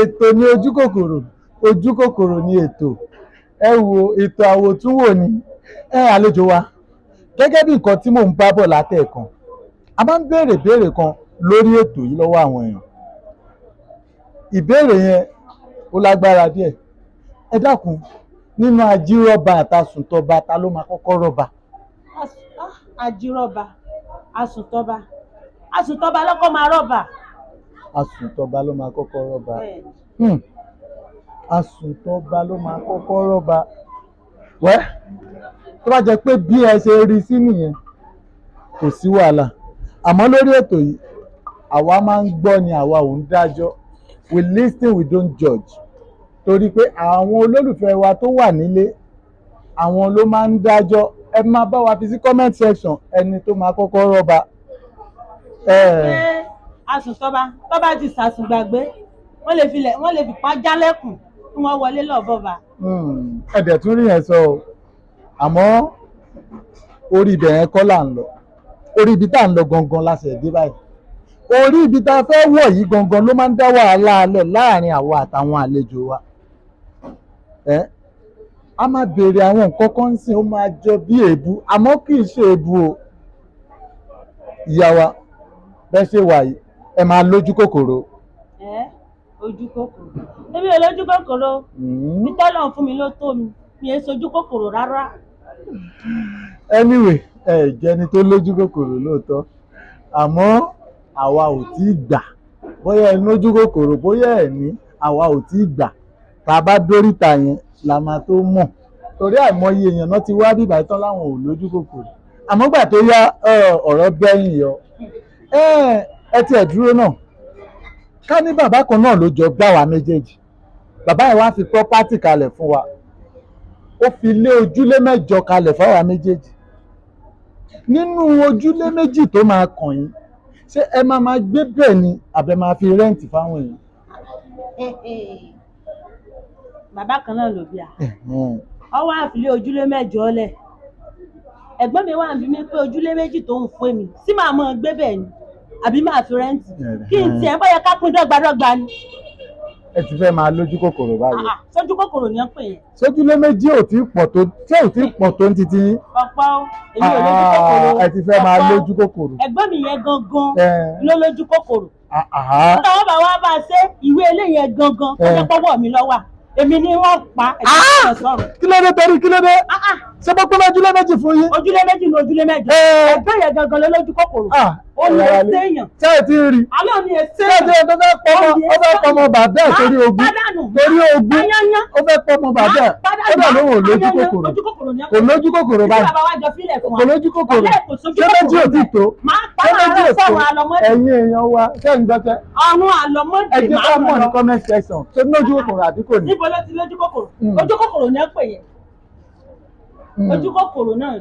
Ètò ni ojú kòkòrò ni ètò. Ẹ wo ètò àwòtúnwò ni. Àlejò wa, gẹ́gẹ́ bí nǹkan tí mò ń bá bọ̀ látẹ̀ẹ̀kan, a máa ń béèrè béèrè kan lórí ètò yìí lọ́wọ́ àwọn èèyàn. Ìbéèrè yẹn ó lágbára díẹ̀. Ẹ dákun, nínú ajírọ́ba àtàsùntọba ta ló máa kọ́kọ́ rọ́ba? Ajírọ́ba, àsùntọba, àsùntọba lọ́kọ́ máa rọ́ba. Àsùntọba ló máa kọ́kọ́ rọ́ba. Àsùntọba ló máa kọ́kọ́ rọ́ba. Wẹ́, tó bá jẹ́ pé bí ẹ ṣe rí sí nìyẹn, kò sí wàhálà. Àmọ́ lórí ètò yìí, àwa máa ń gbọ́ ni, àwa ò ń dájọ́. We listen, we don't judge. Torí pé àwọn olólùfẹ́ wa tó wà nílé, àwọn ló máa ń dájọ́. Ẹ máa bá wa fi sí comment section ẹni tó máa kọ́kọ́ rọ́ba. Àsùntọba tó bá ti sàsùngbàgbé, wọ́n lè fi pa jálẹ̀kùn kí wọ́n wọlé lọ bọ́ba. Ẹ̀dẹ̀ tún rí yẹn sọ o. Àmọ́ orí ibẹ̀ yẹn kọ́ là ń lọ. Orí ibi tá à ń lọ gangan la ṣe dé báyìí. Orí ibi tá a fẹ́ wọ̀ yìí gangan ló máa ń dá wàhálà alẹ̀ láàrin àwa àtàwọn àlejò wa. A máa béèrè àwọn nǹkan kan sí, ó máa jọ bí èébú, àmọ́ kì í ṣe èébú o. Ìyá wa, bẹ́ẹ̀ ṣe wà yìí, ẹ máa lójú kòkòrò. Ojú kòkòrò? Èmi ò lójú kòkòrò. Bí tọ́lọ̀ fún mi ló tó mi, mi ò sojú kòkòrò rárá. Anyway, jẹni tó lójú kòkòrò lóòótọ́, àmọ́ àwa ò tí ì gbà. Bóyá ẹ lójú kòkòrò, bóyá ẹ ní, àwa ò tí ì gbà. Tá a bá dóríta yẹn la máa tó mọ̀. Torí àìmọye èèyàn náà ti wá bíbá tán láwọn ò lójú kòkòrò. Àmọ́ gbà tó yá ọ̀rọ̀ bẹ́yìn yọ. Ẹ tiẹ̀ dúró náà. Ká ní bàbá kan náà ló jọ gbá wa méjèèjì. Bàbá yẹn wá fi property kalẹ̀ fún wa. Ó fi lé ojúlé 8 kalẹ̀ fáwa méjèèjì. Nínú ojúlé 2 tó máa kàn yín, ṣé ẹ máa gbé bẹ́ẹ̀ ni àbẹ máa fi rẹ́ǹtì fáwọn èèyàn? Bàbá kan náà ló bí a. Ó wá fi lé ojúlé 8 lẹ̀. Ẹ̀gbọ́n mi wá ń bi mí pé ojúlé 2 tó ń fún mi, sí máa mọ̀ gbé bẹ́ẹ̀ ni àbí máa fi rẹ́ǹtì? Kí n tiẹ̀ bóyá ká pín dọ́gbadọ́gba ni. Ẹ ti fẹ́ máa lójú kòkòrò báyìí. Sójú kòkòrò ni wọ́n pè é. Sójúlé 2 ò tí pọ̀ tó, tí ò tí pọ̀ tó ń titi yín. Ọ̀pọ̀ èmi ò lójú kòkòrò. Ẹ ti fẹ́ máa lójú kòkòrò. Ẹ̀gbọ́n mi yẹn gangan ló lójú kòkòrò. Nígbà wọn bá wá bá a ṣe ìwé eléyẹn gangan tó jẹ́ pọ́wọ́ mi lọ́wọ́. Èmi ni wọ́n pa ẹ̀jẹ̀ sọ̀rọ̀. Kí ló dé torí kí ló dé? Ṣé bọ́ pé ojúlé 2 fún yín? Ojúlé 2 ni ojúlé 8. Ẹgbẹ́ yẹn gangan ló lójú kòkòrò. Ó ní ẹsẹ̀ èèyàn. Ṣé ẹ ti rí? Àlọ́ ni ẹsẹ̀ èèyàn. Ṣé ẹ ti fẹ́ pọmọ bàbá ẹ̀ torí ogún? Torí ogún ó fẹ́ pọmọ bàbá ẹ̀. Ó dà lóhùn lójú kòkòrò. Kò lójú kòkòrò báyìí. Kò lójú kòkòrò. Ṣé 2 ò tí tó? Ṣé 2 ò tó? Ẹ̀yin èèyàn wa ṣé ń gbọ́sẹ̀? Ọ̀run àlọ́mọdé ẹ jẹ́ ká mọ̀ ní comment section. Ṣé lójú kòkòrò àbí kò ní? Níbo ló ti lójú kòkòrò? Ojú kòkòrò ni ẹ pè yẹn. Ojú kòkòrò náà.